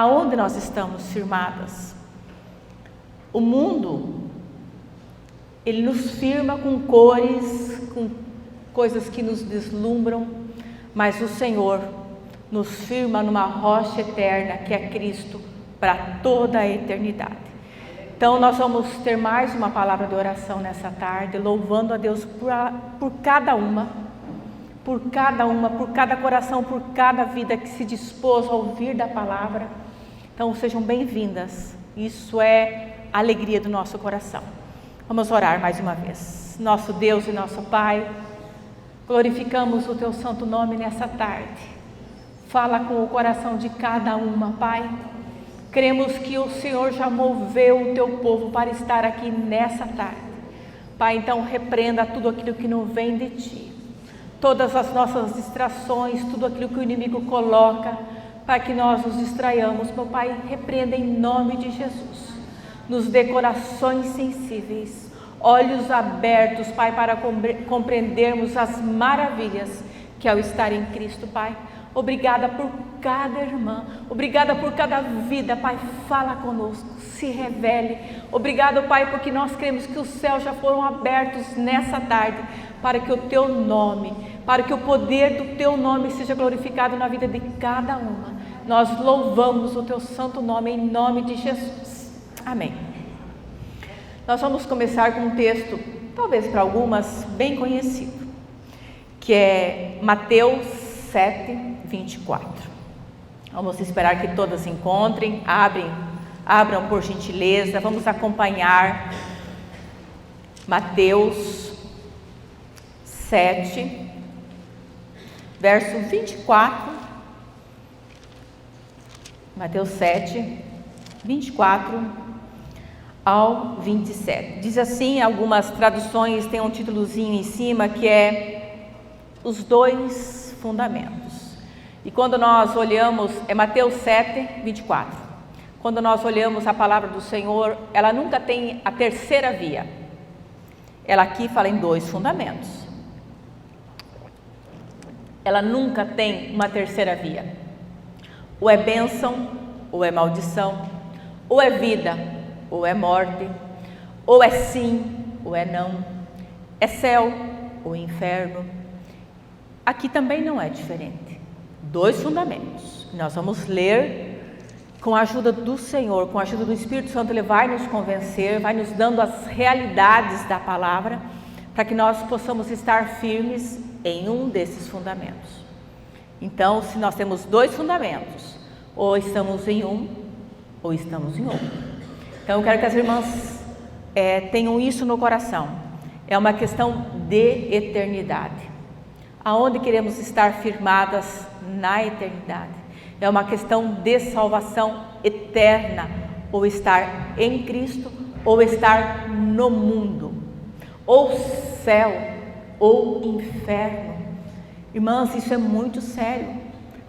aonde nós estamos firmadas. O mundo, ele nos firma com cores, com coisas que nos deslumbram, mas o Senhor nos firma numa rocha eterna que é Cristo para toda a eternidade. Então nós vamos ter mais uma palavra de oração nessa tarde, louvando a Deus por cada uma, por cada coração, por cada vida que se dispôs a ouvir da palavra. Então sejam bem-vindas, isso é a alegria do nosso coração. Vamos orar mais uma vez. Nosso Deus e nosso Pai, glorificamos o Teu santo nome nessa tarde. Fala com o coração de cada uma, Pai. Cremos que o Senhor já moveu o Teu povo para estar aqui nessa tarde. Pai, então repreenda tudo aquilo que não vem de Ti. Todas as nossas distrações, tudo aquilo que o inimigo coloca, para que nós nos distraiamos. Meu Pai, repreenda em nome de Jesus. Nos dê corações sensíveis, olhos abertos, Pai, para compreendermos as maravilhas que ao estar em Cristo, Pai. Obrigada por cada irmã, obrigada por cada vida, Pai, fala conosco, se revele. Obrigado, Pai, porque nós cremos que os céus já foram abertos nessa tarde, para que o Teu nome, para que o poder do Teu nome seja glorificado na vida de cada uma. Nós louvamos o Teu santo nome, em nome de Jesus. Amém. Nós vamos começar com um texto, talvez para algumas, bem conhecido, que é Mateus 7, 24. Vamos esperar que todas encontrem, abram por gentileza, vamos acompanhar Mateus 7, verso 24, Mateus 7, 24 ao 27. Diz assim, algumas traduções têm um títulozinho em cima que é os dois fundamentos. E quando nós olhamos, é Mateus 7, 24. Quando nós olhamos a palavra do Senhor, ela nunca tem a terceira via. Ela aqui fala em dois fundamentos. Ela nunca tem uma terceira via. Ou é bênção, ou é maldição, ou é vida, ou é morte, ou é sim, ou é não, é céu ou inferno. Aqui também não é diferente. Dois fundamentos. Nós vamos ler com a ajuda do Senhor, com a ajuda do Espírito Santo. Ele vai nos convencer, vai nos dando as realidades da palavra, para que nós possamos estar firmes em um desses fundamentos. Então, se nós temos dois fundamentos, ou estamos em um, ou estamos em outro. Então eu quero que as irmãs tenham isso no coração. É uma questão de eternidade. Aonde queremos estar firmadas na eternidade. É uma questão de salvação eterna. Ou estar em Cristo, ou estar no mundo. Ou céu, ou inferno. Irmãs, isso é muito sério.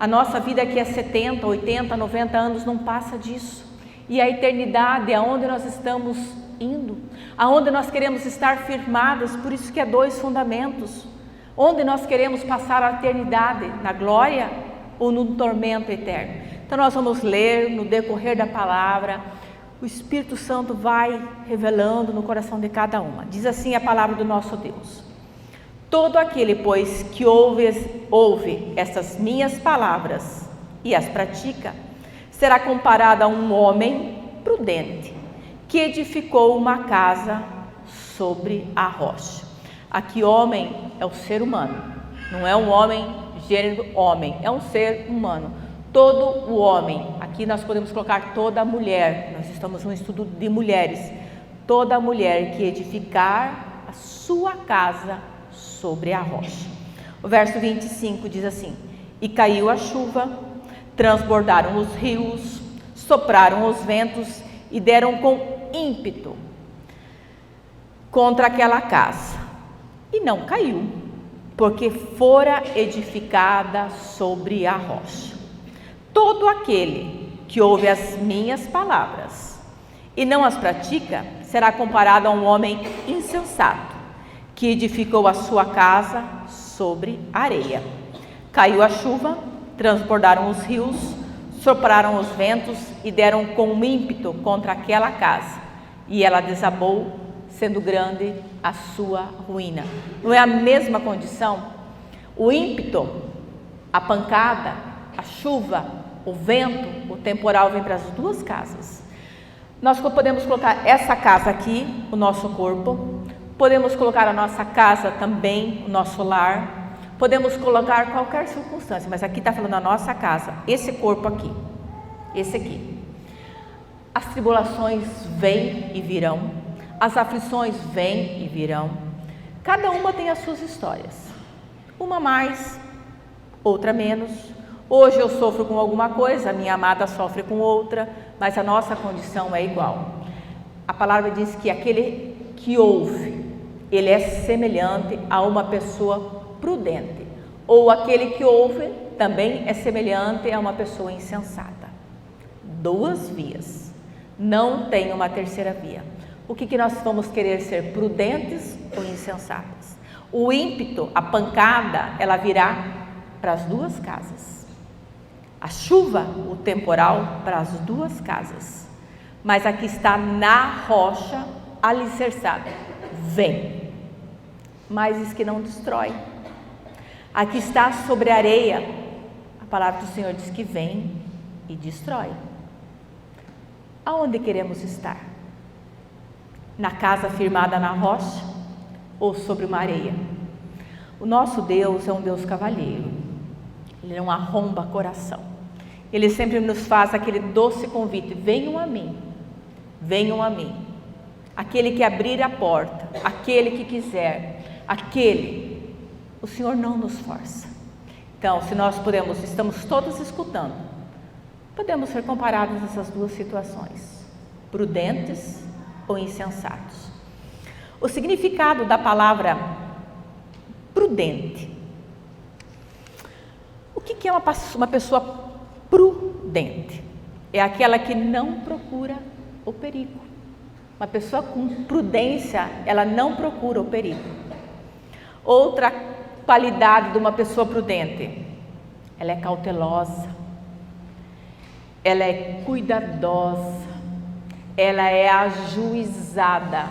A nossa vida aqui é 70, 80, 90 anos, não passa disso. E a eternidade é aonde nós estamos indo, aonde nós queremos estar firmadas, por isso que é dois fundamentos. Onde nós queremos passar a eternidade, na glória ou no tormento eterno. Então nós vamos ler no decorrer da palavra, o Espírito Santo vai revelando no coração de cada uma. Diz assim a palavra do nosso Deus: todo aquele, pois, que ouve estas minhas palavras e as pratica, será comparado a um homem prudente, que edificou uma casa sobre a rocha. Aqui homem é o ser humano, não é um homem, gênero homem, é um ser humano. Todo o homem, aqui nós podemos colocar toda a mulher, nós estamos num estudo de mulheres. Toda mulher que edificar a sua casa sobre a rocha. O verso 25 diz assim: e caiu a chuva, transbordaram os rios, sopraram os ventos e deram com ímpeto contra aquela casa. E não caiu, porque fora edificada sobre a rocha. Todo aquele que ouve as minhas palavras e não as pratica, será comparado a um homem insensato, que edificou a sua casa sobre areia. Caiu a chuva, transbordaram os rios, sopraram os ventos e deram com ímpeto contra aquela casa, e ela desabou, sendo grande a sua ruína. Não é a mesma condição? O ímpeto, a pancada, a chuva, o vento, o temporal vem para as duas casas. Nós podemos colocar essa casa aqui, o nosso corpo, podemos colocar a nossa casa também, o nosso lar, podemos colocar qualquer circunstância, mas aqui está falando a nossa casa, esse corpo aqui, esse aqui. As tribulações vêm e virão, as aflições vêm e virão, cada uma tem as suas histórias, uma mais, outra menos. Hoje eu sofro com alguma coisa, a minha amada sofre com outra, mas a nossa condição é igual. A palavra diz que aquele que ouve, ele é semelhante a uma pessoa prudente, ou aquele que ouve também é semelhante a uma pessoa insensata. Duas vias, não tem uma terceira via. O que nós vamos querer ser, prudentes ou insensatas? O ímpeto, a pancada, ela virá para as duas casas. A chuva, o temporal, para as duas casas. Mas aqui está na rocha alicerçada. Vem. Mas diz que não destrói. Aqui está sobre a areia. A palavra do Senhor diz que vem e destrói. Aonde queremos estar? Na casa firmada na rocha ou sobre uma areia? O nosso Deus é um Deus cavalheiro. Ele não arromba coração. Ele sempre nos faz aquele doce convite: venham a mim, venham a mim. Aquele que abrir a porta, aquele que quiser, aquele, o Senhor não nos força. Então, se nós estamos todos escutando, podemos ser comparados nessas duas situações, prudentes ou insensatos. O significado da palavra prudente. O que é uma pessoa prudente? É aquela que não procura o perigo. Uma pessoa com prudência, ela não procura o perigo. Outra qualidade de uma pessoa prudente, ela é cautelosa, ela é cuidadosa, ela é ajuizada.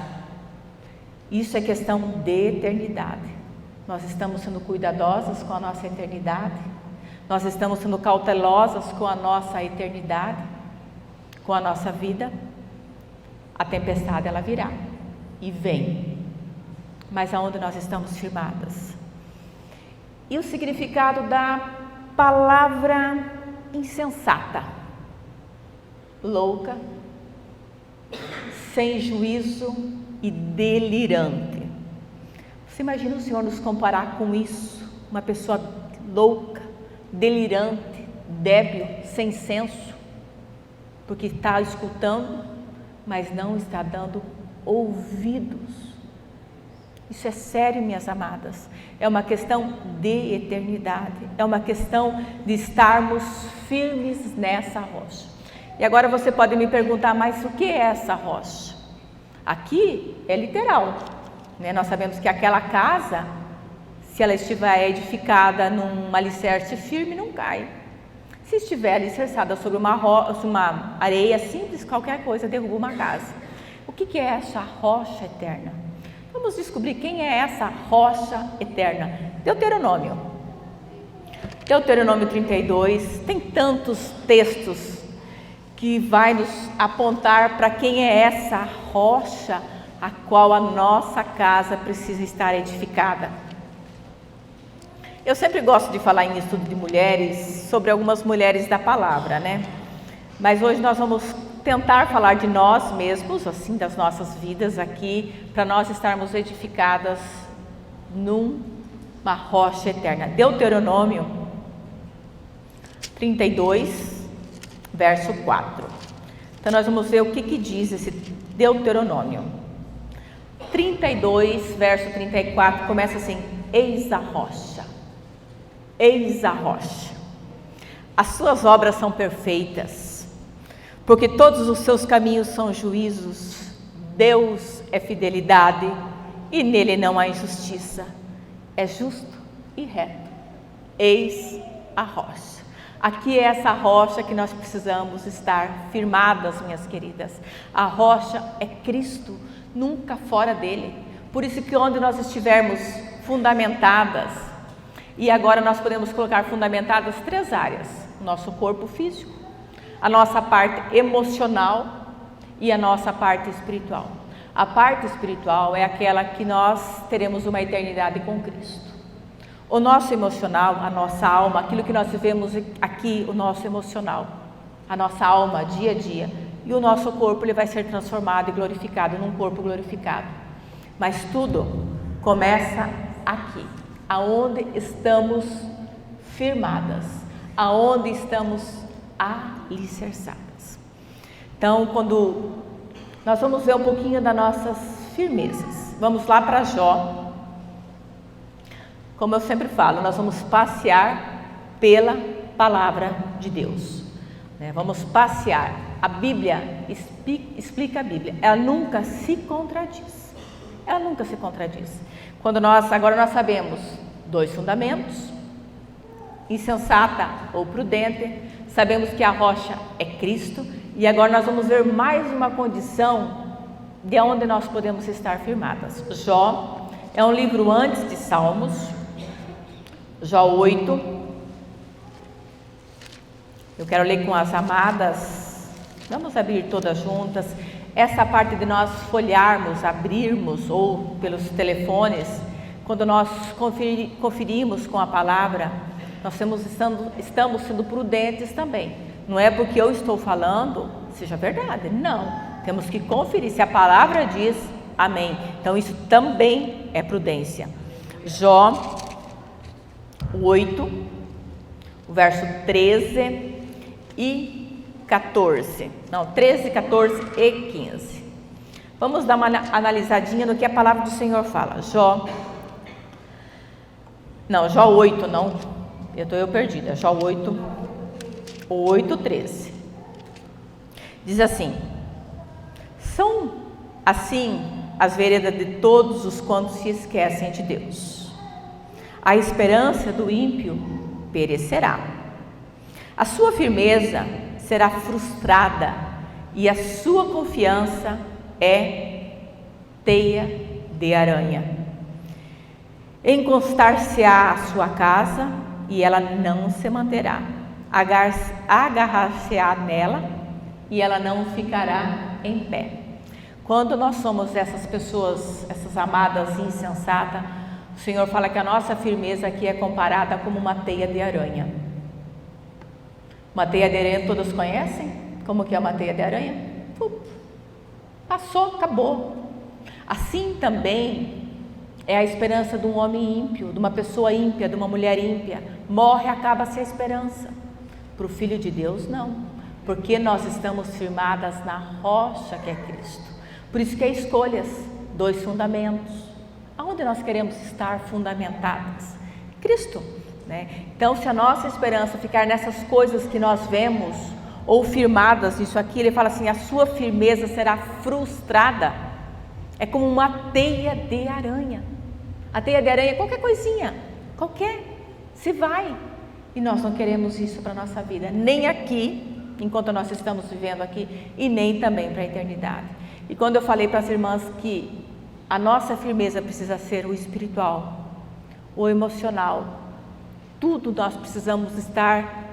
Isso é questão de eternidade. Nós estamos sendo cuidadosas com a nossa eternidade. Nós estamos sendo cautelosas com a nossa eternidade, com a nossa vida. A tempestade ela virá e vem, mas aonde nós estamos firmadas? E o significado da palavra insensata? Louca, sem juízo e delirante. Você imagina o Senhor nos comparar com isso? Uma pessoa louca, delirante, débil, sem senso, porque está escutando, mas não está dando ouvidos. Isso é sério, minhas amadas. É uma questão de eternidade, é uma questão de estarmos firmes nessa rocha. E agora você pode me perguntar, mas o que é essa rocha? Aqui é literal, né? Nós sabemos que aquela casa, se ela estiver edificada num alicerce firme, não cai. Se estiver alicerçada sobre uma areia simples, qualquer coisa derruba uma casa. O que é essa rocha eterna? Vamos descobrir quem é essa rocha eterna. Deuteronômio 32, tem tantos textos que vai nos apontar para quem é essa rocha a qual a nossa casa precisa estar edificada. Eu sempre gosto de falar em estudo de mulheres, sobre algumas mulheres da palavra, né? Mas hoje nós vamos tentar falar de nós mesmos, assim, das nossas vidas aqui, para nós estarmos edificadas numa rocha eterna. Deuteronômio 32, verso 4. Então nós vamos ver o que diz esse Deuteronômio. 32, verso 34, começa assim: eis a rocha. Eis a rocha, as suas obras são perfeitas, porque todos os seus caminhos são juízos. Deus é fidelidade e nele não há injustiça, é justo e reto. Eis a rocha. Aqui é essa rocha que nós precisamos estar firmadas, minhas queridas. A rocha é Cristo, nunca fora dele. Por isso que onde nós estivermos fundamentadas, e agora nós podemos colocar fundamentadas 3 áreas: o nosso corpo físico, a nossa parte emocional e a nossa parte espiritual. A parte espiritual é aquela que nós teremos uma eternidade com Cristo. O nosso emocional, a nossa alma, aquilo que nós vivemos aqui, o nosso emocional, a nossa alma, dia a dia, e o nosso corpo, ele vai ser transformado e glorificado num corpo glorificado. Mas tudo começa aqui, aonde estamos firmadas, aonde estamos alicerçadas. Então, quando nós vamos ver um pouquinho das nossas firmezas, vamos lá para Jó. Como eu sempre falo, nós vamos passear pela palavra de Deus, né? Vamos passear. A Bíblia explica a Bíblia, ela nunca se contradiz. Ela nunca se contradiz. Agora nós sabemos 2 fundamentos: insensata ou prudente. Sabemos que a rocha é Cristo. E agora nós vamos ver mais uma condição de onde nós podemos estar firmadas. Jó é um livro antes de Salmos. Jó 8. Eu quero ler com as amadas. Vamos abrir todas juntas. Essa parte de nós folhearmos, abrirmos, ou pelos telefones, quando nós conferimos com a palavra, nós estamos sendo prudentes também. Não é porque eu estou falando, seja verdade. Não. Temos que conferir se a palavra diz amém. Então isso também é prudência. Jó 8, o verso 13 e 14. Não, 13, 14 e 15. Vamos dar uma analisadinha no que a palavra do Senhor fala. Jó 8, não. Eu perdida. Jó 8, 8, 13. Diz assim: são assim as veredas de todos os quantos se esquecem de Deus. A esperança do ímpio perecerá. A sua firmeza será frustrada e a sua confiança é teia de aranha. Encostar-se-á a sua casa e ela não se manterá. Agarrar-se-á nela e ela não ficará em pé. Quando nós somos essas pessoas, essas amadas insensatas, o Senhor fala que a nossa firmeza aqui é comparada como uma teia de aranha. Uma teia de aranha todos conhecem? Como que é uma teia de aranha? Passou, acabou. Assim também é a esperança de um homem ímpio, de uma pessoa ímpia, de uma mulher ímpia. Morre, acaba-se a esperança. Para o Filho de Deus, não. Porque nós estamos firmadas na rocha que é Cristo. Por isso que é escolhas, 2 fundamentos. Aonde nós queremos estar fundamentadas? Cristo, né? Então, se a nossa esperança ficar nessas coisas que nós vemos, ou firmadas nisso aqui, ele fala assim: a sua firmeza será frustrada. É como uma teia de aranha. A teia de aranha é qualquer coisinha, se vai. E nós não queremos isso para a nossa vida, nem aqui, enquanto nós estamos vivendo aqui, e nem também para a eternidade. E quando eu falei para as irmãs que a nossa firmeza precisa ser o espiritual, o emocional, tudo nós precisamos estar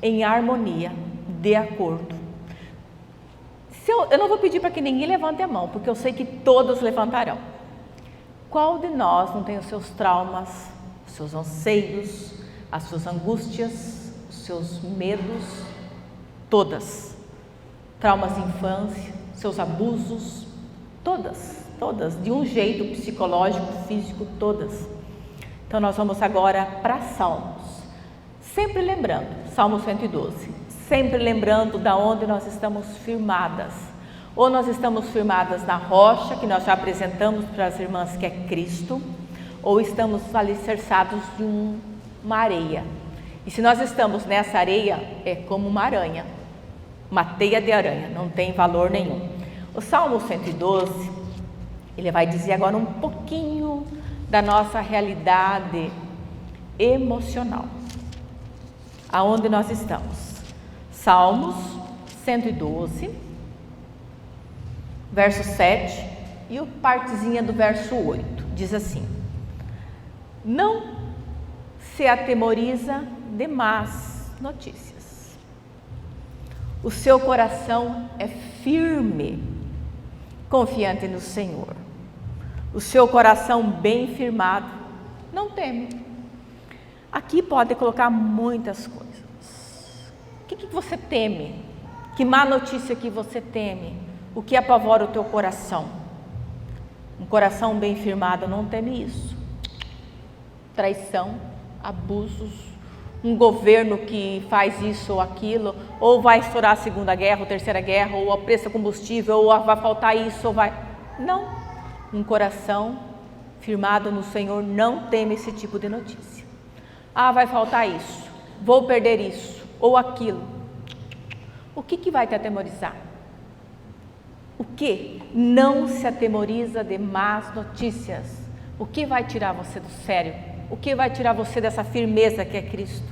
em harmonia, de acordo. Eu não vou pedir para que ninguém levante a mão, porque eu sei que todos levantarão. Qual de nós não tem os seus traumas, os seus anseios, as suas angústias, os seus medos? Todas. Traumas de infância, seus abusos, todas, de um jeito psicológico, físico, todas. Então nós vamos agora para Salmos, sempre lembrando, Salmo 112, sempre lembrando da onde nós estamos firmadas. Ou nós estamos firmadas na rocha, que nós já apresentamos para as irmãs, que é Cristo, ou estamos alicerçados de uma areia. E se nós estamos nessa areia, é como uma aranha, uma teia de aranha, não tem valor nenhum. O Salmo 112, ele vai dizer agora um pouquinho da nossa realidade emocional. aonde nós estamos. Salmos 112, verso 7 e o partezinha do verso 8. Diz assim: não se atemoriza de más notícias. O seu coração é firme, confiante no Senhor. O seu coração bem firmado não teme. Aqui pode colocar muitas coisas. O que você teme? Que má notícia que você teme? O que apavora o teu coração? Um coração bem firmado não teme isso. Traição, abusos, um governo que faz isso ou aquilo, ou vai estourar a Segunda Guerra, ou Terceira Guerra, ou o preço do combustível, ou vai faltar isso, ou vai... Não. Um coração firmado no Senhor não teme esse tipo de notícia. Ah, vai faltar isso, vou perder isso, ou aquilo. O que vai te atemorizar? O que? Não se atemoriza de más notícias. O que vai tirar você do sério? O que vai tirar você dessa firmeza que é Cristo?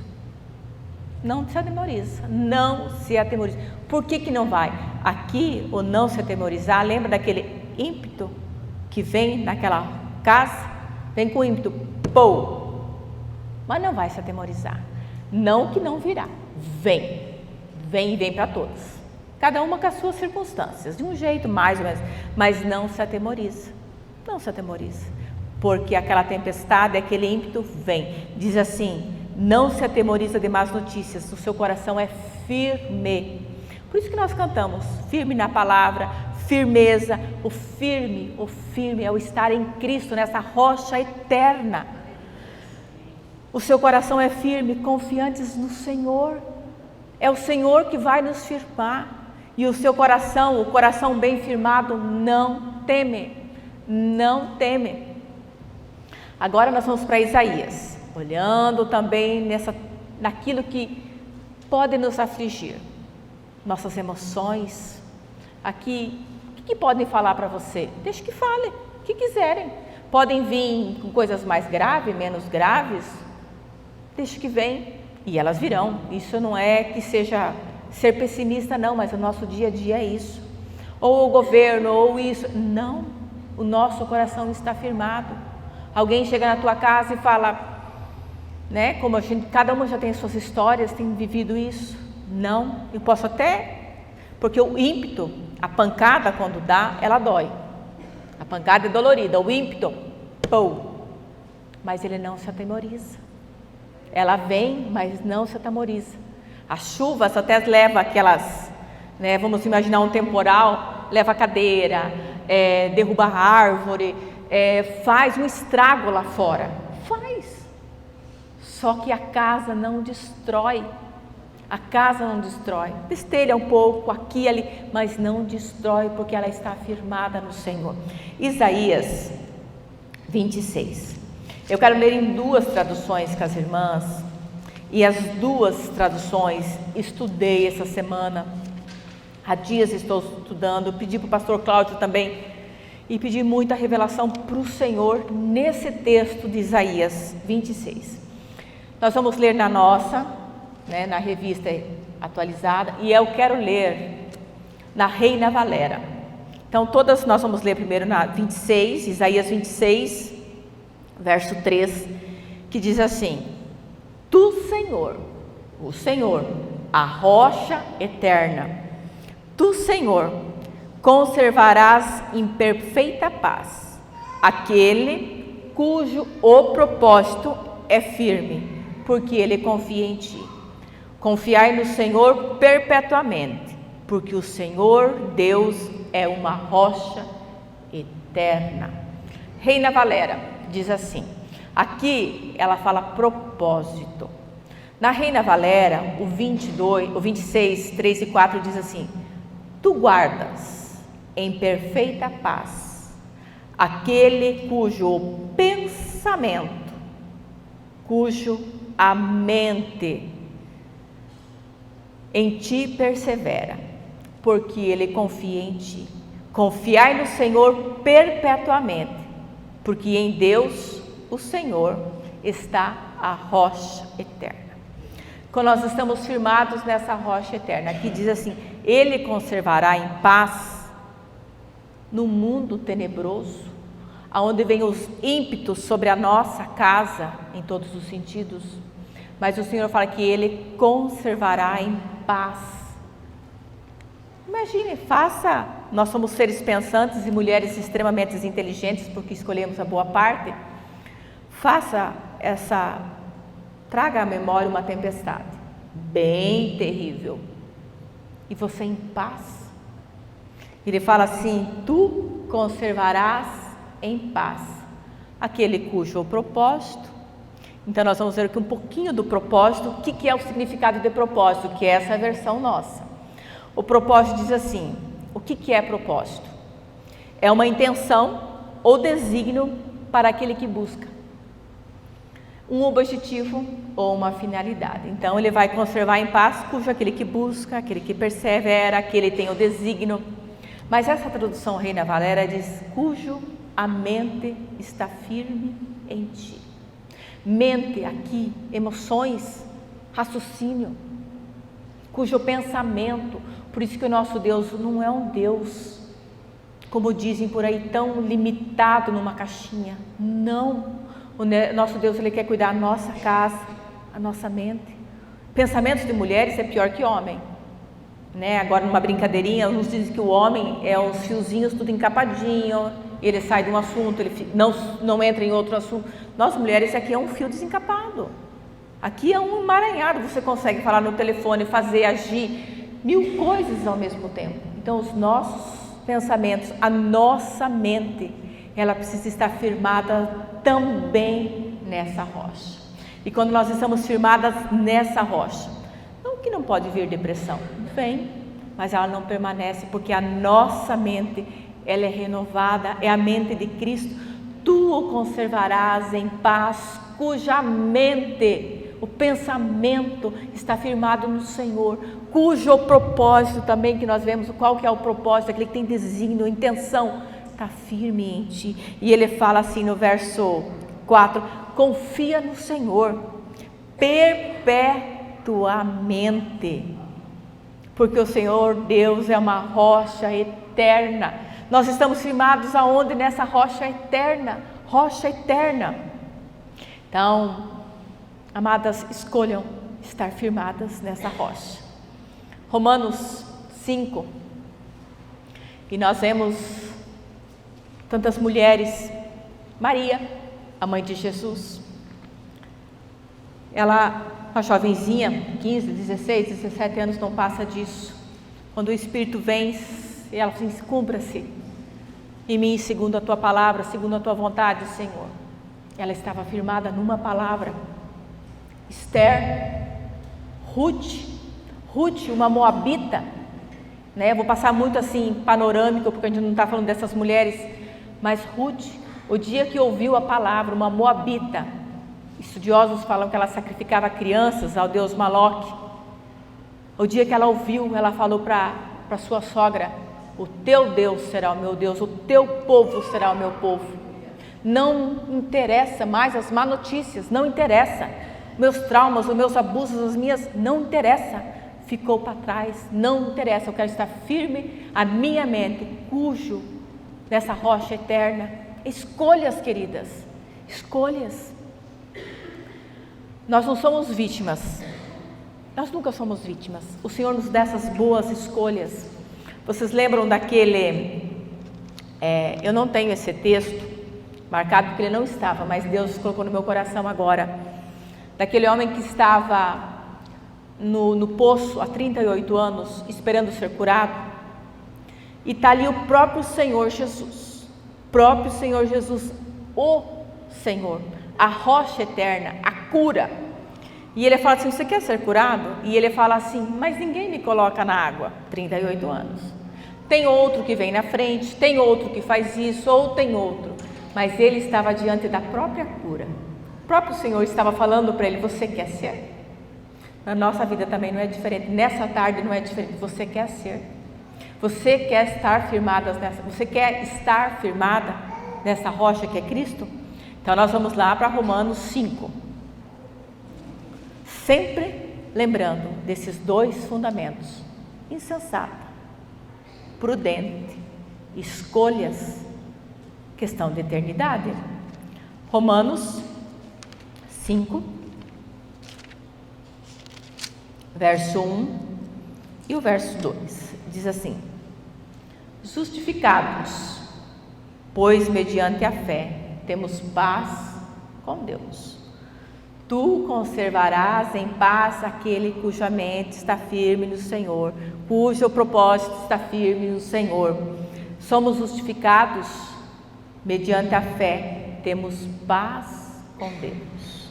Não se atemoriza, não se atemoriza. Por que não vai? Aqui, o não se atemorizar, lembra daquele ímpeto que vem naquela casa? Vem com ímpeto, pô! Mas não vai se atemorizar. Não que não virá, vem e vem para todos. Cada uma com as suas circunstâncias, de um jeito mais ou menos, mas não se atemoriza, não se atemoriza, porque aquela tempestade, aquele ímpeto vem. Diz assim: não se atemoriza de más notícias, o seu coração é firme. Por isso que nós cantamos, firme na palavra, firmeza. O firme é o estar em Cristo, nessa rocha eterna. O seu coração é firme, confiantes no Senhor. É o Senhor que vai nos firmar. E o seu coração, o coração bem firmado, não teme. Não teme. Agora nós vamos para Isaías, olhando também naquilo que pode nos afligir. Nossas emoções. Aqui, o que podem falar para você? Deixa que falem, o que quiserem. Podem vir com coisas mais graves, menos graves. Deixa que vem. E elas virão. Isso não é que seja ser pessimista, não, mas o nosso dia a dia é isso. Ou o governo, ou isso. Não, o nosso coração está firmado. Alguém chega na tua casa e fala, né? Como cada uma já tem suas histórias, tem vivido isso. Não, eu posso até, porque o ímpeto, a pancada quando dá, ela dói. A pancada é dolorida, o ímpeto, pô, mas ele não se atemoriza. Ela vem, mas não se atemoriza. As chuvas até leva aquelas, né, vamos imaginar um temporal, leva a cadeira, derruba a árvore, faz um estrago lá fora. Faz. Só que a casa não destrói. A casa não destrói. Destelha um pouco aqui e ali, mas não destrói porque ela está firmada no Senhor. Isaías 26. Eu quero ler em duas traduções com as irmãs, e as duas traduções estudei essa semana. Há dias estou estudando, pedi para o pastor Cláudio também, e pedi muita revelação para o Senhor nesse texto de Isaías 26. Nós vamos ler na nossa, né, na revista atualizada, e eu quero ler na Reina Valera. Então todas nós vamos ler primeiro na 26, Isaías 26, verso 3, que diz assim: Tu, Senhor, o Senhor, a rocha eterna, Tu, Senhor, conservarás em perfeita paz aquele cujo o propósito é firme, porque ele confia em Ti. Confiai no Senhor perpetuamente, porque o Senhor Deus é uma rocha eterna. Reina Valera diz assim, aqui ela fala propósito. Na Reina Valera, o 26, 3 e 4 diz assim: Tu guardas em perfeita paz aquele cujo pensamento, cujo a mente em Ti persevera, porque ele confia em Ti. Confiai no Senhor perpetuamente, porque em Deus, o Senhor, está a rocha eterna. quando nós estamos firmados nessa rocha eterna. Aqui diz assim: Ele conservará em paz no mundo tenebroso, aonde vem os ímpetos sobre a nossa casa, em todos os sentidos. Mas o Senhor fala que Ele conservará em paz. Imagine, nós somos seres pensantes e mulheres extremamente inteligentes, porque escolhemos a boa parte. Traga à memória uma tempestade bem terrível, e você em paz. Ele fala assim: tu conservarás em paz aquele cujo propósito. Então nós vamos ver aqui um pouquinho do propósito. O que é o significado de propósito? Que é essa versão nossa. O propósito diz assim: o que é propósito? É uma intenção ou desígnio para aquele que busca um objetivo ou uma finalidade. Então ele vai conservar em paz cujo aquele que busca, aquele que persevera, aquele que tem o desígnio. Mas essa tradução Reina Valera diz: cujo a mente está firme em ti. Mente aqui, emoções, raciocínio, cujo pensamento. Por isso que o nosso Deus não é um Deus, como dizem por aí, tão limitado numa caixinha. Não. O nosso Deus, Ele quer cuidar da nossa casa, a nossa mente. Pensamentos de mulheres é pior que homem, né? Agora, numa brincadeirinha, uns dizem que o homem é os fiozinhos tudo encapadinho, ele sai de um assunto, ele não entra em outro assunto. Nós mulheres, aqui é um fio desencapado, aqui é um emaranhado. Você consegue falar no telefone, fazer, agir 1000 coisas ao mesmo tempo. Então os nossos pensamentos, a nossa mente, ela precisa estar firmada também nessa rocha. E quando nós estamos firmadas nessa rocha, não que não pode vir depressão, vem, mas ela não permanece, porque a nossa mente, ela é renovada, é a mente de Cristo. Tu o conservarás em paz, cuja mente, o pensamento está firmado no Senhor, cujo propósito também, que nós vemos qual que é o propósito, aquele que tem desígnio, intenção, está firme em ti. E ele fala assim no verso 4: confia no Senhor perpetuamente, porque o Senhor Deus é uma rocha eterna. Nós estamos firmados aonde? Nessa rocha eterna, rocha eterna. Então, amadas, escolham estar firmadas nessa rocha. Romanos 5, e nós vemos tantas mulheres. Maria, a mãe de Jesus, ela, uma jovenzinha, 15, 16, 17 anos, não passa disso, quando o Espírito vem, e ela diz: cumpra-se em mim segundo a tua palavra, segundo a tua vontade, Senhor. Ela estava firmada numa palavra. Esther, Ruth, uma moabita, né? Vou passar muito assim panorâmico, porque a gente não está falando dessas mulheres, mas Ruth, o dia que ouviu a palavra, uma moabita, estudiosos falam que ela sacrificava crianças ao deus Moloque. O dia que ela ouviu, ela falou para sua sogra: o teu Deus será o meu Deus, o teu povo será o meu povo. Não interessa mais as má notícias, não interessa meus traumas, os meus abusos, as minhas, não interessa, ficou para trás, não interessa. Eu quero estar firme, a minha mente, cujo nessa rocha eterna. Escolhas, queridas, escolhas. Nós não somos vítimas, nós nunca somos vítimas. O Senhor nos dá essas boas escolhas. Vocês lembram daquele, eu não tenho esse texto marcado porque ele não estava, mas Deus colocou no meu coração agora, daquele homem que estava no poço há 38 anos, esperando ser curado, e está ali o próprio Senhor Jesus, o Senhor, a rocha eterna, a cura. E ele fala assim: você quer ser curado? E ele fala assim: mas ninguém me coloca na água. 38 anos. Tem outro que vem na frente, tem outro que faz isso, ou tem outro. Mas ele estava diante da própria cura. O próprio Senhor estava falando para ele: você quer ser? Na nossa vida também não é diferente. Nessa tarde não é diferente. Você quer ser? Você quer estar firmada nessa? Você quer estar firmada nessa rocha que é Cristo? Então nós vamos lá para Romanos 5. Sempre lembrando desses dois fundamentos: insensata, prudente, escolhas, questão de eternidade. Romanos 5, verso 1 e o verso 2, diz assim: justificados, pois mediante a fé temos paz com Deus. Tu conservarás em paz aquele cuja mente está firme no Senhor, cujo propósito está firme no Senhor. Somos justificados mediante a fé, temos paz com Deus,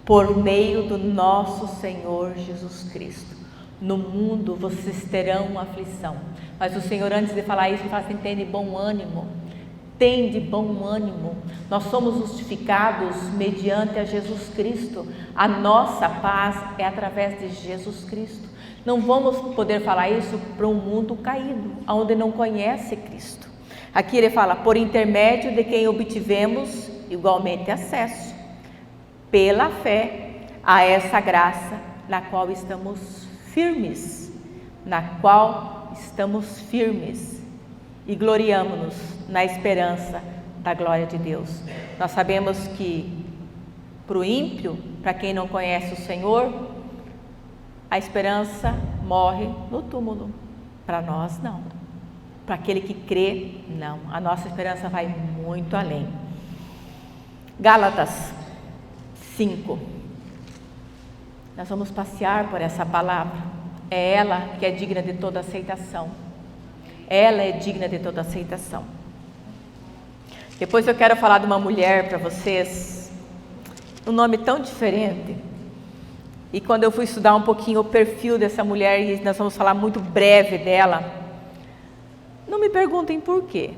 por meio do nosso Senhor Jesus Cristo. No mundo vocês terão aflição, mas o Senhor, antes de falar isso, fala assim: tem de bom ânimo, tem de bom ânimo. Nós somos justificados mediante a Jesus Cristo. A nossa paz é através de Jesus Cristo. Não vamos poder falar isso para um mundo caído, onde não conhece Cristo. Aqui ele fala: por intermédio de quem obtivemos igualmente acesso, pela fé, a essa graça na qual estamos firmes, e gloriamo-nos na esperança da glória de Deus. Nós sabemos que para o ímpio, para quem não conhece o Senhor, a esperança morre no túmulo. Para nós, não. Para aquele que crê, não. A nossa esperança vai muito além. Gálatas 5. Nós vamos passear por essa palavra. É ela que é digna de toda aceitação. Ela é digna de toda aceitação. Depois eu quero falar de uma mulher para vocês, um nome tão diferente. E quando eu fui estudar um pouquinho o perfil dessa mulher, e nós vamos falar muito breve dela, não me perguntem por quê,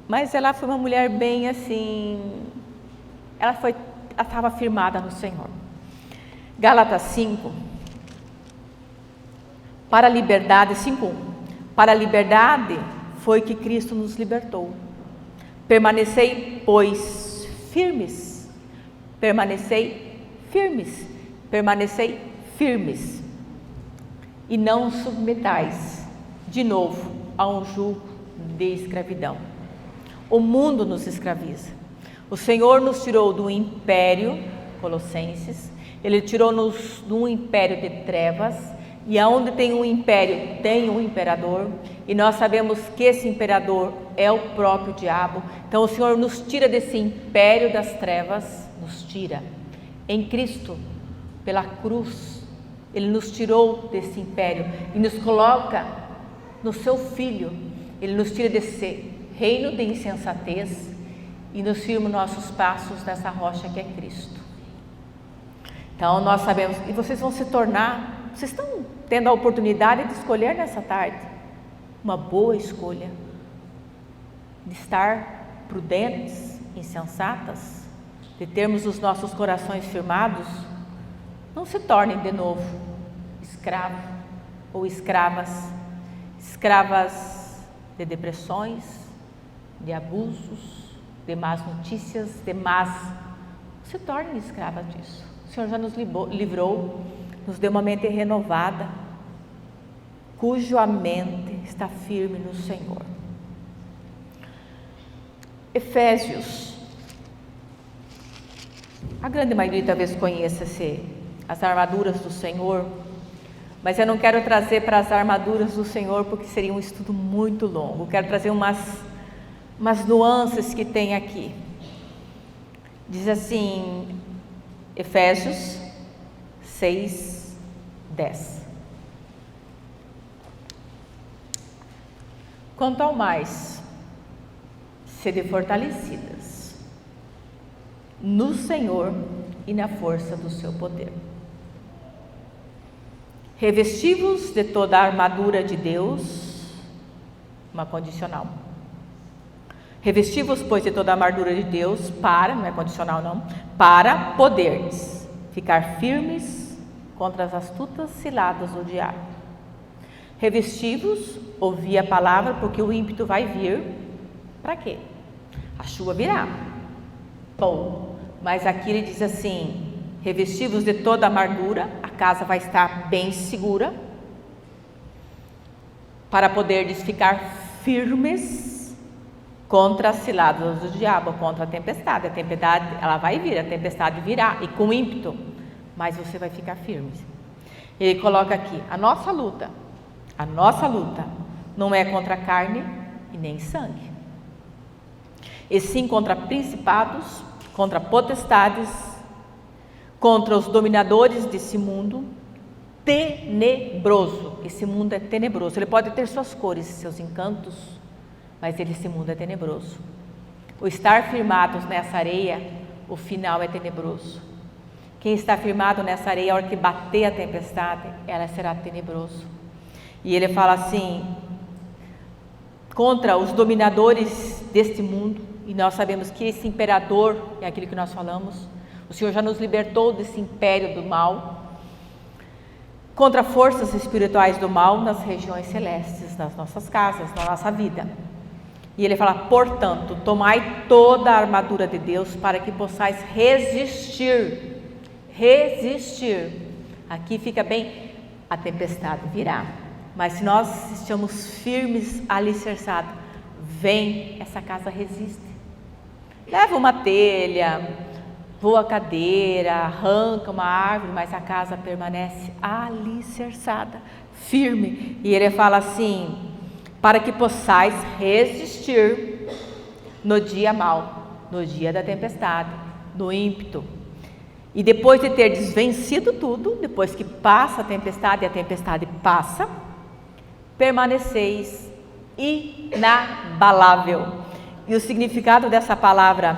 mas ela foi uma mulher bem assim, ela estava firmada no Senhor. Gálatas 5, para a liberdade, 5:1. Para a liberdade foi que Cristo nos libertou. Permanecei, pois, firmes. Permanecei firmes. Permanecei firmes. E não submetais de novo a um jugo de escravidão. O mundo nos escraviza. O Senhor nos tirou do império, Colossenses, Ele tirou-nos de um império de trevas, e aonde tem um império, tem um imperador, e nós sabemos que esse imperador é o próprio diabo. Então o Senhor nos tira desse império das trevas, nos tira. Em Cristo, pela cruz, Ele nos tirou desse império e nos coloca no seu Filho. Ele nos tira desse reino de insensatez e nos firma nossos passos nessa rocha que é Cristo. Então nós sabemos, e vocês vão se tornar, vocês estão tendo a oportunidade de escolher nessa tarde uma boa escolha, de estar prudentes, insensatas, de termos os nossos corações firmados. Não se tornem de novo escravo ou escravas de depressões, de abusos, de más notícias, não se tornem escravas disso. O Senhor já nos livrou, nos deu uma mente renovada, cuja mente está firme no Senhor. Efésios. A grande maioria talvez conheça as armaduras do Senhor, mas eu não quero trazer para as armaduras do Senhor porque seria um estudo muito longo. Eu quero trazer umas nuances que tem aqui. Diz assim, Efésios 6:10. Quanto ao mais, sede fortalecidas no Senhor e na força do seu poder. Revesti-vos de toda a armadura de Deus, uma condicional. Revesti-vos, pois, de toda a armadura de Deus não é condicional não, para poderes ficar firmes contra as astutas ciladas do diabo. Revesti-vos, ouvi a palavra, porque o ímpio vai vir. Para quê? A chuva virá. Bom, mas aqui ele diz assim, Revestivos de toda a amargura, a casa vai estar bem segura, para poderdes ficar firmes contra as ciladas do diabo, contra a tempestade. A tempestade, ela vai vir, a tempestade virá, e com ímpeto, mas você vai ficar firme. Ele coloca aqui, a nossa luta não é contra carne e nem sangue, e sim contra principados, contra potestades, contra os dominadores desse mundo tenebroso. Esse mundo é tenebroso, ele pode ter suas cores, seus encantos, mas esse mundo é tenebroso. O estar firmados nessa areia, o final é tenebroso. Quem está firmado nessa areia, a hora que bater a tempestade, ela será tenebroso. E ele fala assim, contra os dominadores deste mundo, e nós sabemos que esse imperador é aquilo que nós falamos, o Senhor já nos libertou desse império do mal, contra forças espirituais do mal nas regiões celestes, nas nossas casas, na nossa vida. E ele fala, portanto, tomai toda a armadura de Deus para que possais resistir. Aqui fica bem, a tempestade virá, mas se nós estamos firmes, alicerçados, vem, essa casa resiste. Leva uma telha, voa a cadeira, arranca uma árvore, mas a casa permanece alicerçada, firme. E ele fala assim, para que possais resistir no dia mau, no dia da tempestade, no ímpeto. E depois de terdes vencido tudo, depois que passa a tempestade e a tempestade passa, permaneceis inabalável. E o significado dessa palavra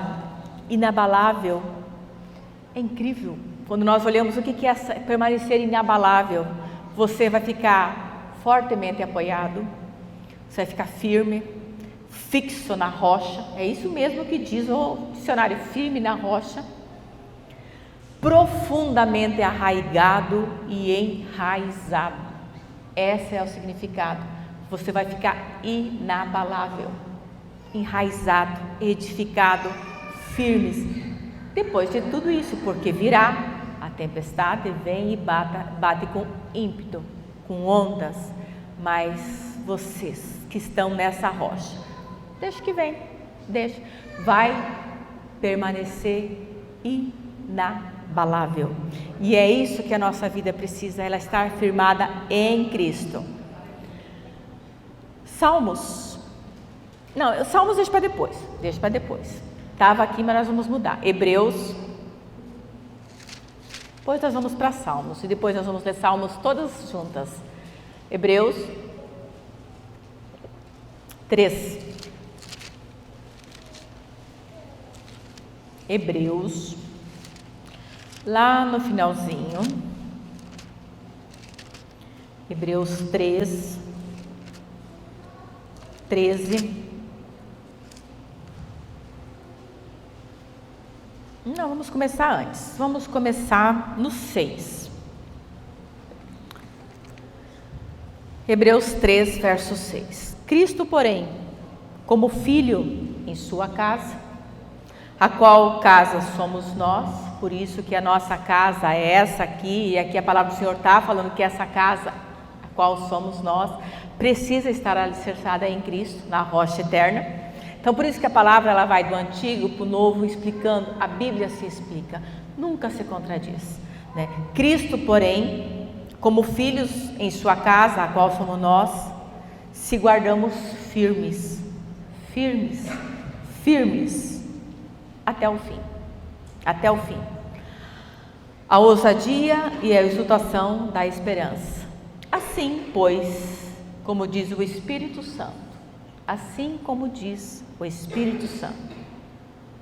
inabalável é incrível. Quando nós olhamos o que é permanecer inabalável, você vai ficar fortemente apoiado, você vai ficar firme, fixo na rocha. É isso mesmo que diz o dicionário, firme na rocha. Profundamente arraigado e enraizado. Esse é o significado. Você vai ficar inabalável, enraizado, edificado, firmes. Depois de tudo isso, porque virá a tempestade, vem e bate com ímpeto, com ondas, mas vocês que estão nessa rocha, deixa que vem, deixa, vai permanecer inabalável. E é isso que a nossa vida precisa, ela estar firmada em Cristo. Salmos deixa para depois. Estava aqui, mas nós vamos mudar. Hebreus, depois nós vamos para Salmos, e depois nós vamos ler Salmos todas juntas. Hebreus 3. Hebreus, lá no finalzinho, Hebreus 3, 13. Não, vamos começar antes. Vamos começar no 6. Hebreus 3, verso 6. Cristo, porém, como filho em sua casa, a qual casa somos nós, por isso que a nossa casa é essa aqui, e aqui a palavra do Senhor está falando que essa casa, a qual somos nós, precisa estar alicerçada em Cristo, na rocha eterna. Então, por isso que a palavra ela vai do antigo para o novo, explicando, a Bíblia se explica, nunca se contradiz, né? Cristo, porém, como filhos em sua casa, a qual somos nós, se guardamos firmes, até o fim, a ousadia e a exultação da esperança. Assim, pois, como diz o Espírito Santo,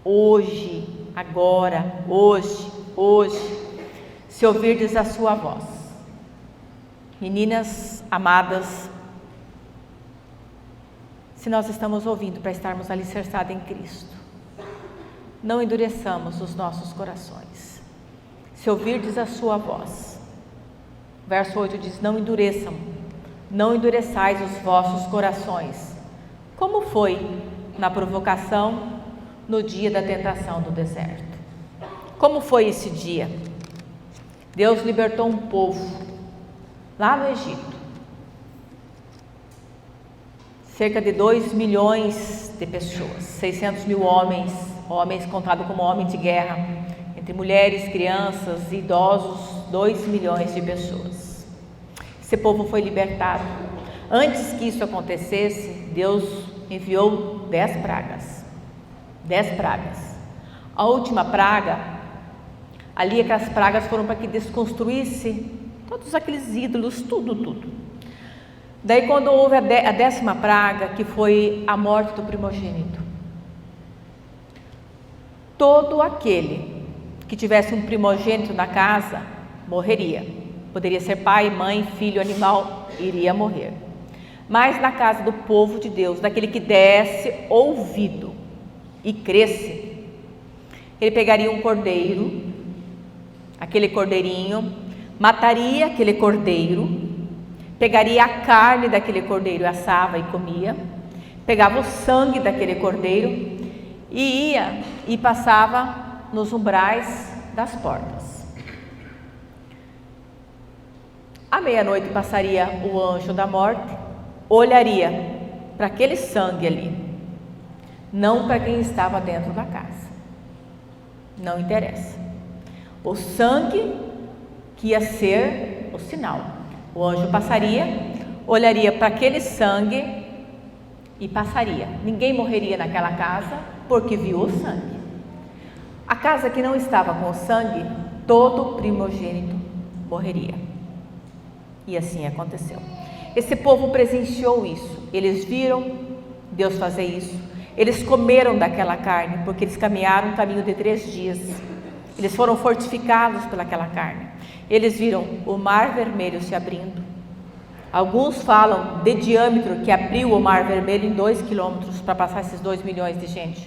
hoje, agora, hoje, se ouvirdes a sua voz, meninas amadas, se nós estamos ouvindo para estarmos alicerçados em Cristo, não endureçamos os nossos corações. Se ouvirdes a sua voz, verso 8 diz, não endureçais os vossos corações, como foi na provocação no dia da tentação do deserto. Como foi esse dia? Deus libertou um povo lá no Egito. Cerca de 2 milhões de pessoas, 600 mil homens contados como homens de guerra, entre mulheres, crianças e idosos, 2 milhões de pessoas. Esse povo foi libertado. Antes que isso acontecesse, Deus enviou 10 pragas. 10 pragas. A última praga, ali aquelas pragas foram para que desconstruísse todos aqueles ídolos, tudo. Daí quando houve a 10ª praga, que foi a morte do primogênito, todo aquele que tivesse um primogênito na casa morreria. Poderia ser pai, mãe, filho, animal, iria morrer. Mas na casa do povo de Deus, daquele que desse ouvido e cresce, ele pegaria um cordeiro, aquele cordeirinho, mataria aquele cordeiro, pegaria a carne daquele cordeiro, assava e comia, pegava o sangue daquele cordeiro e ia e passava nos umbrais das portas. À meia-noite passaria o anjo da morte, olharia para aquele sangue ali, não para quem estava dentro da casa. Não interessa. O sangue que ia ser o sinal. O anjo passaria, olharia para aquele sangue e passaria. Ninguém morreria naquela casa porque viu o sangue. A casa que não estava com o sangue, todo primogênito morreria. E assim aconteceu. Esse povo presenciou isso. Eles viram Deus fazer isso. Eles comeram daquela carne, porque eles caminharam um caminho de 3 dias. Eles foram fortificados pelaquela carne. Eles viram o mar vermelho se abrindo. Alguns falam de diâmetro que abriu o mar vermelho em 2 quilômetros para passar esses 2 milhões de gente.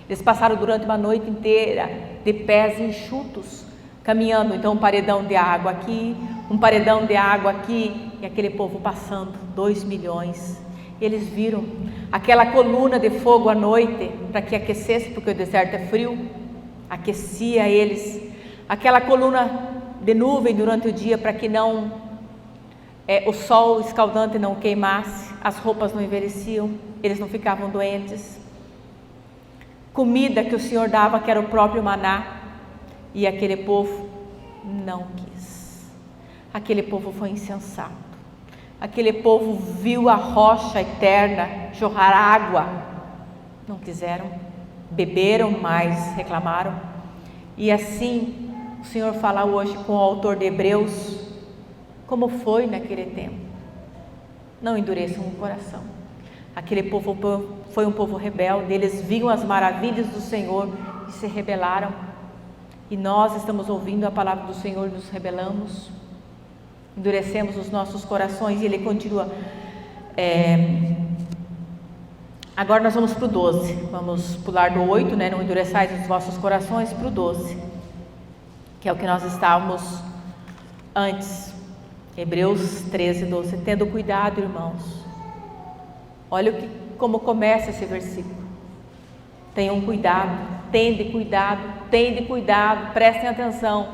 Eles passaram durante uma noite inteira de pés enxutos, caminhando. Então um paredão de água aqui, um paredão de água aqui, e aquele povo passando, 2 milhões. Eles viram aquela coluna de fogo à noite para que aquecesse, porque o deserto é frio, aquecia eles. Aquela coluna de nuvem durante o dia para que o sol escaldante não queimasse, as roupas não envelheciam, eles não ficavam doentes. Comida que o Senhor dava, que era o próprio maná, e aquele povo não quis. Aquele povo foi insensato. Aquele povo viu a rocha eterna jorrar água, não quiseram, beberam mais, reclamaram. E assim o Senhor fala hoje com o autor de Hebreus, como foi naquele tempo. Não endureçam o coração. Aquele povo foi um povo rebelde, eles viam as maravilhas do Senhor e se rebelaram. E nós estamos ouvindo a palavra do Senhor e nos rebelamos, endurecemos os nossos corações. E Ele continua. Agora nós vamos para o 12, vamos pular do 8, né? Não endureçais os vossos corações, para o 12, que é o que nós estávamos antes. Hebreus 13, 12. Tendo cuidado, irmãos. Olha como começa esse versículo. Tenham cuidado, tende cuidado, prestem atenção.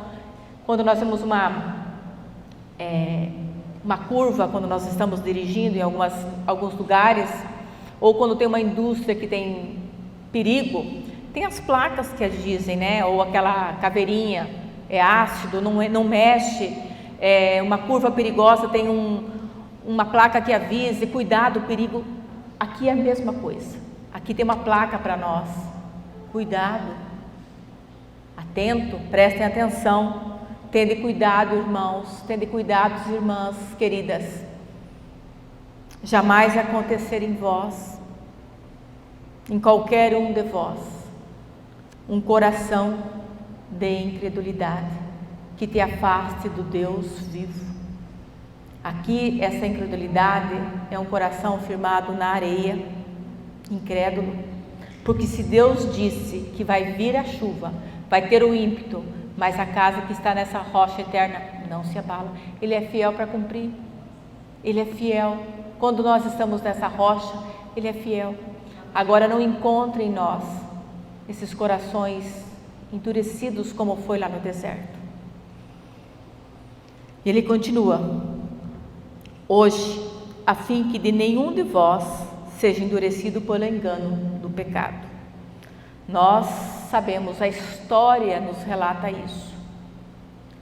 Quando nós temos uma curva, quando nós estamos dirigindo em alguns lugares, ou quando tem uma indústria que tem perigo, tem as placas que dizem, né? Ou aquela caveirinha, é ácido, não mexe, uma curva perigosa, tem uma placa que avise, cuidado, perigo. Aqui é a mesma coisa, aqui tem uma placa para nós, cuidado, atento, prestem atenção, tende cuidado, irmãos, tende cuidado, irmãs queridas, jamais acontecer em vós, em qualquer um de vós, um coração de incredulidade, que te afaste do Deus vivo. Aqui, essa incredulidade é um coração firmado na areia, incrédulo, porque se Deus disse que vai vir a chuva, vai ter o ímpeto, mas a casa que está nessa rocha eterna não se abala. Ele é fiel para cumprir, Ele é fiel. Quando nós estamos nessa rocha, Ele é fiel. Agora não encontre em nós esses corações endurecidos como foi lá no deserto. Ele continua: hoje, a fim que de nenhum de vós seja endurecido pelo engano do pecado. Nós sabemos, a história nos relata isso.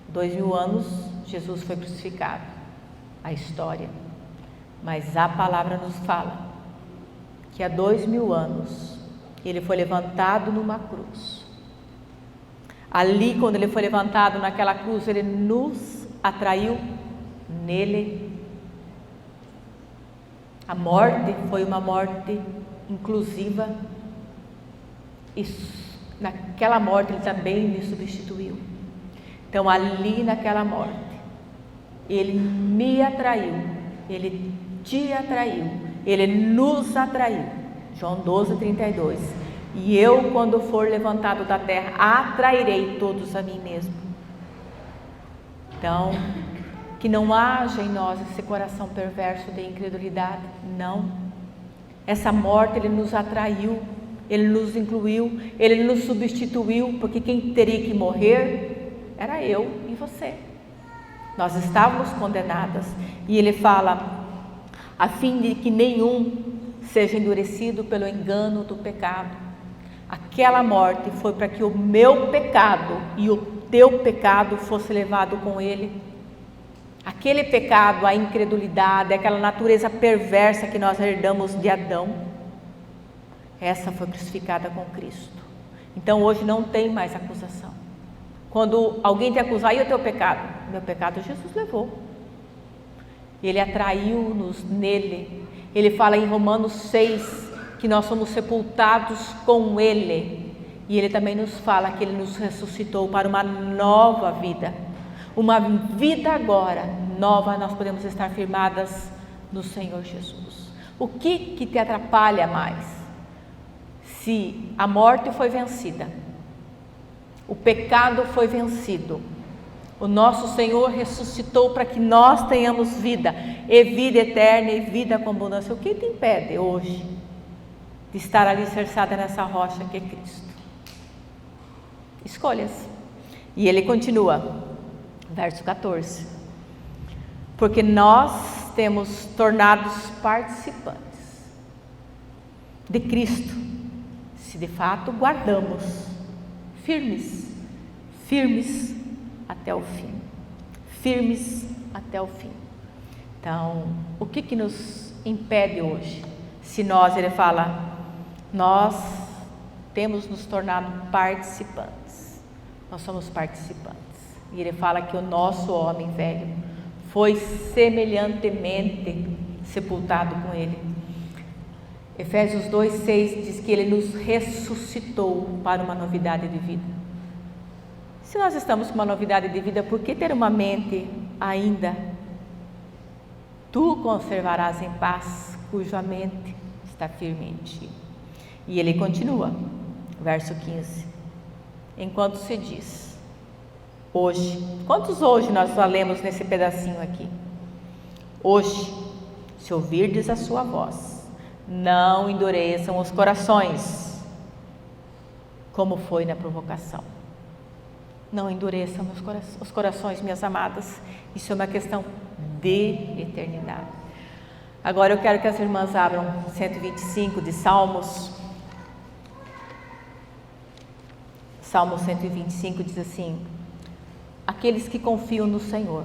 2000 anos Jesus foi crucificado, a história. Mas a palavra nos fala que há 2000 anos ele foi levantado numa cruz. Ali, quando ele foi levantado naquela cruz, ele nos atraiu nele. A morte foi uma morte inclusiva, e naquela morte ele também me substituiu. Então, ali naquela morte, ele me atraiu, ele te atraiu, ele nos atraiu. João 12:32. E eu, quando for levantado da terra, atrairei todos a mim mesmo. Então, que não haja em nós esse coração perverso de incredulidade, não. Essa morte ele nos atraiu, ele nos incluiu, ele nos substituiu, porque quem teria que morrer era eu e você. Nós estávamos condenadas, e ele fala, a fim de que nenhum seja endurecido pelo engano do pecado. Aquela morte foi para que o meu pecado e o teu pecado fosse levado com ele. Aquele pecado, a incredulidade, aquela natureza perversa que nós herdamos de Adão, essa foi crucificada com Cristo. Então hoje não tem mais acusação. Quando alguém te acusar, e o teu pecado? Meu pecado Jesus levou. Ele atraiu-nos nele. Ele fala em Romanos 6 que nós somos sepultados com ele. E ele também nos fala que ele nos ressuscitou para uma nova vida. Uma vida agora nova, nós podemos estar firmadas no Senhor Jesus. O que te atrapalha mais? Se a morte foi vencida, o pecado foi vencido, o nosso Senhor ressuscitou para que nós tenhamos vida, e vida eterna e vida com abundância. O que te impede hoje de estar alicerçada nessa rocha que é Cristo? Escolhas. E ele continua, verso 14: porque nós temos tornados participantes de Cristo, se de fato guardamos firmes até o fim, firmes até o fim. Então, o que nos impede hoje? Se nós, ele fala, nós temos nos tornado participantes, nós somos participantes. E ele fala que o nosso homem velho foi semelhantemente sepultado com ele. Efésios 2:6 diz que ele nos ressuscitou para uma novidade de vida. Se nós estamos com uma novidade de vida, por que ter uma mente ainda? Tu conservarás em paz, cuja mente está firme em ti. E ele continua, verso 15: enquanto se diz, hoje, quantos hoje nós só lemos nesse pedacinho aqui? Hoje, se ouvirdes a sua voz, não endureçam os corações, como foi na provocação. Não endureçam os corações, minhas amadas. Isso é uma questão de eternidade. Agora eu quero que as irmãs abram 125 de Salmos. Salmo 125 diz assim: aqueles que confiam no Senhor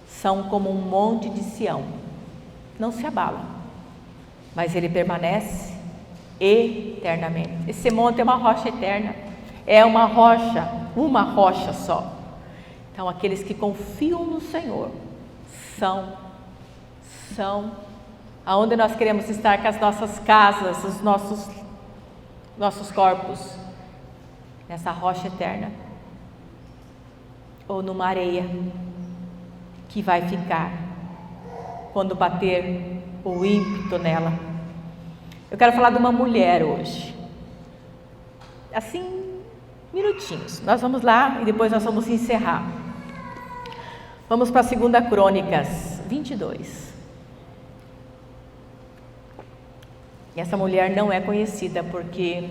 são como um monte de Sião, não se abalam, mas ele permanece eternamente. Esse monte é uma rocha eterna, é uma rocha só. Então aqueles que confiam no Senhor são aonde nós queremos estar com as nossas casas, os nossos corpos, nessa rocha eterna, ou numa areia que vai ficar quando bater o ímpeto nela. Eu quero falar de uma mulher hoje, assim, minutinhos. Nós vamos lá e depois nós vamos encerrar. Vamos para 2 Crônicas 22. E essa mulher não é conhecida, porque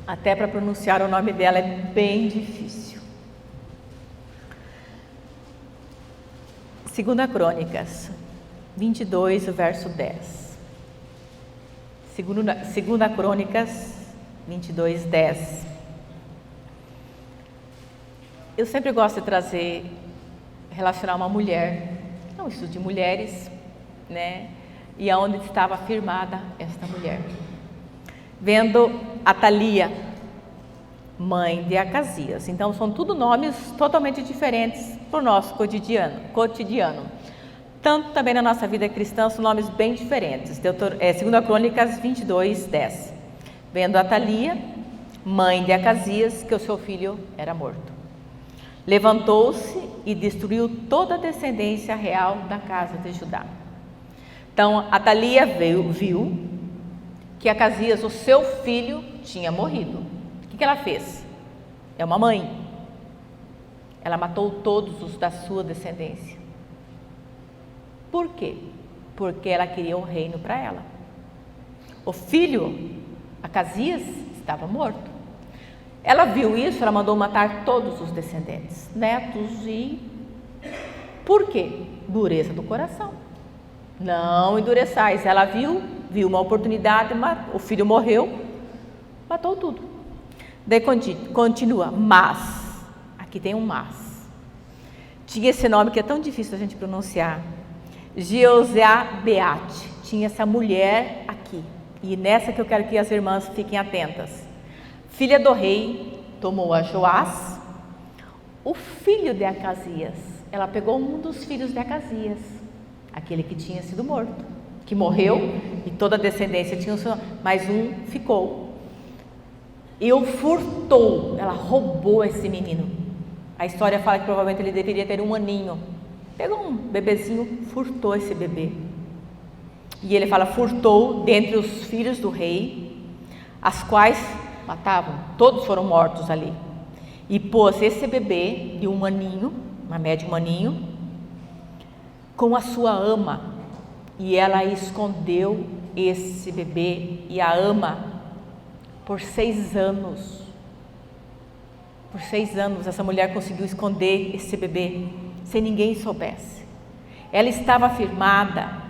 até para pronunciar o nome dela é bem difícil. 2 Crônicas 22, o verso 10. 2 Crônicas 22, 10. Eu sempre gosto de relacionar uma mulher, um estudo de mulheres, né? E aonde estava firmada esta mulher. Vendo Atalia, mãe de Acasias. Então, são tudo nomes totalmente diferentes para o nosso cotidiano. Tanto também na nossa vida cristã, são nomes bem diferentes. 2 Crônicas 22, 10. Vendo Atalia, mãe de Acasias, que o seu filho era morto. Levantou-se e destruiu toda a descendência real da casa de Judá. Então, Atalia viu que Acasias, o seu filho, tinha morrido. O que ela fez? É uma mãe. Ela matou todos os da sua descendência. Por quê? Porque ela queria o reino para ela. O filho, Acasias, estava morto. Ela viu isso, ela mandou matar todos os descendentes, netos e... Por quê? Dureza do coração. Não endureçais. Ela viu uma oportunidade, o filho morreu, matou tudo. Daí continua, mas, aqui tem um mas. Tinha esse nome que é tão difícil a gente pronunciar. Jeozabeate. Tinha essa mulher aqui. E nessa que eu quero que as irmãs fiquem atentas. Filha do rei, tomou a Joás, o filho de Acasias. Ela pegou um dos filhos de Acasias, aquele que tinha sido morto, que morreu e toda a descendência tinha o seu nome, mas um ficou. E o furtou, ela roubou esse menino. A história fala que provavelmente ele deveria ter 1 aninho. Pegou um bebezinho, furtou esse bebê. E ele fala, furtou dentre os filhos do rei, as quais matavam, todos foram mortos ali. E pôs esse bebê de 1 aninho, uma média de 1 aninho, com a sua ama. E ela escondeu esse bebê e a ama por 6 anos. Por 6 anos essa mulher conseguiu esconder esse bebê, sem ninguém soubesse. Ela estava firmada,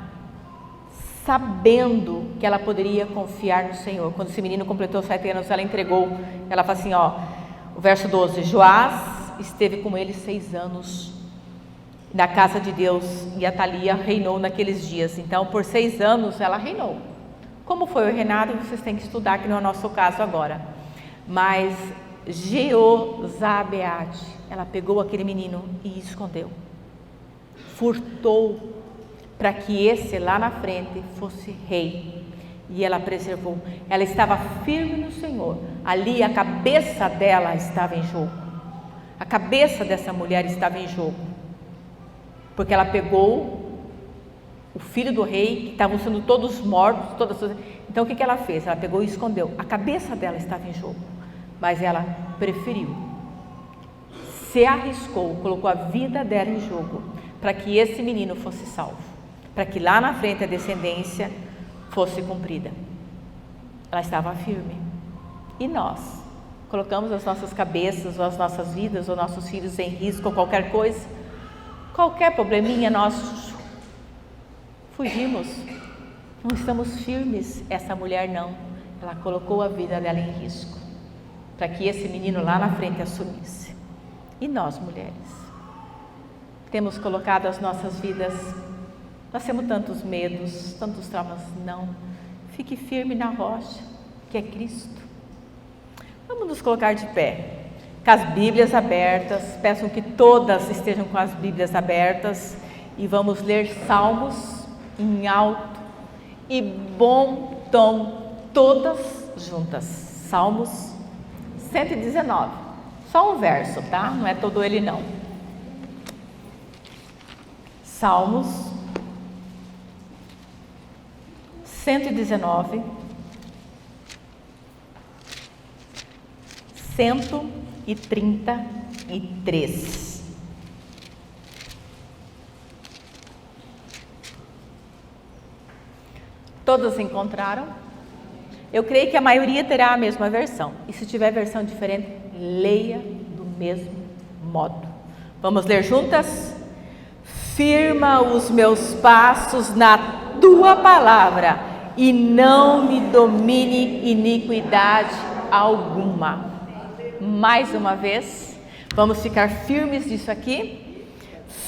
sabendo que ela poderia confiar no Senhor. Quando esse menino completou 7 anos, ela entregou, ela fala assim, o verso 12, Joás esteve com ele 6 anos na casa de Deus e Atalia reinou naqueles dias. Então, por 6 anos ela reinou. Como foi o reinado, vocês têm que estudar, que não é o nosso caso agora. Mas Jeozabeate, ela pegou aquele menino e escondeu. Furtou para que esse lá na frente fosse rei. E ela preservou. Ela estava firme no Senhor. Ali a cabeça dela estava em jogo. A cabeça dessa mulher estava em jogo. Porque ela pegou o filho do rei, que estavam sendo todos mortos, Então o que ela fez? Ela pegou e escondeu. A cabeça dela estava em jogo. Mas ela preferiu. Se arriscou, colocou a vida dela em jogo, para que esse menino fosse salvo. Para que lá na frente a descendência fosse cumprida. Ela estava firme. E nós? Colocamos as nossas cabeças, ou as nossas vidas, ou nossos filhos em risco, ou qualquer coisa, qualquer probleminha, nós fugimos. Não estamos firmes. Essa mulher não. Ela colocou a vida dela em risco, para que esse menino lá na frente assumisse. E nós, mulheres? Temos colocado as nossas vidas, nós temos tantos medos, tantos traumas. Não, fique firme na rocha, que é Cristo. Vamos nos colocar de pé, com as Bíblias abertas. Peço que todas estejam com as Bíblias abertas e vamos ler Salmos em alto e bom tom, todas juntas. Salmos 119, só um verso, tá? Não é todo ele não. Salmos 119, 133. Todos encontraram? Eu creio que a maioria terá a mesma versão. E se tiver versão diferente, leia do mesmo modo. Vamos ler juntas? Firma os meus passos na tua palavra e não me domine iniquidade alguma. Mais uma vez, vamos ficar firmes nisso aqui.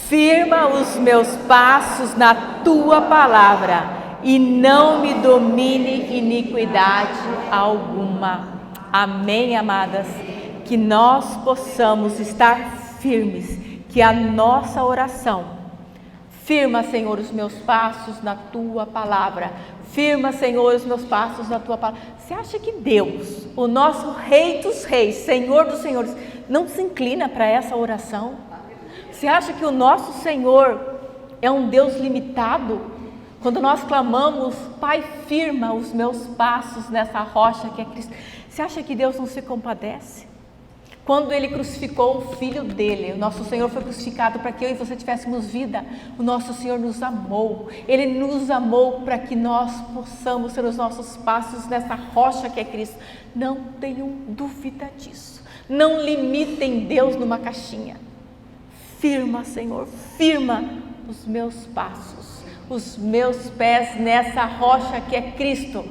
Firma os meus passos na tua palavra e não me domine iniquidade alguma. Amém, amadas? Que nós possamos estar firmes, que a nossa oração: firma, Senhor, os meus passos na tua palavra. Firma, Senhor, os meus passos na tua palavra. Você acha que Deus, o nosso Rei dos Reis, Senhor dos Senhores, não se inclina para essa oração? Você acha que o nosso Senhor é um Deus limitado? Quando nós clamamos: Pai, firma os meus passos nessa rocha que é Cristo. Você acha que Deus não se compadece? Quando Ele crucificou o Filho dele, o nosso Senhor foi crucificado para que eu e você tivéssemos vida. O nosso Senhor nos amou. Ele nos amou para que nós possamos ter os nossos passos nessa rocha que é Cristo. Não tenham dúvida disso. Não limitem Deus numa caixinha. Firma, Senhor, firma os meus passos, os meus pés nessa rocha que é Cristo.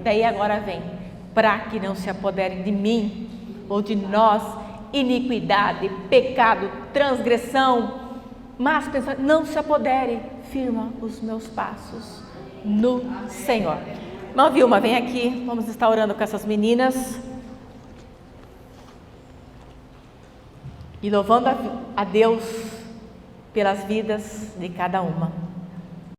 Daí agora vem: para que não se apodere de mim ou de nós iniquidade, pecado, transgressão, mas pensamento, não se apodere. Firma os meus passos no Senhor. Irmã Vilma, vem aqui, vamos estar orando com essas meninas e louvando a Deus pelas vidas de cada uma.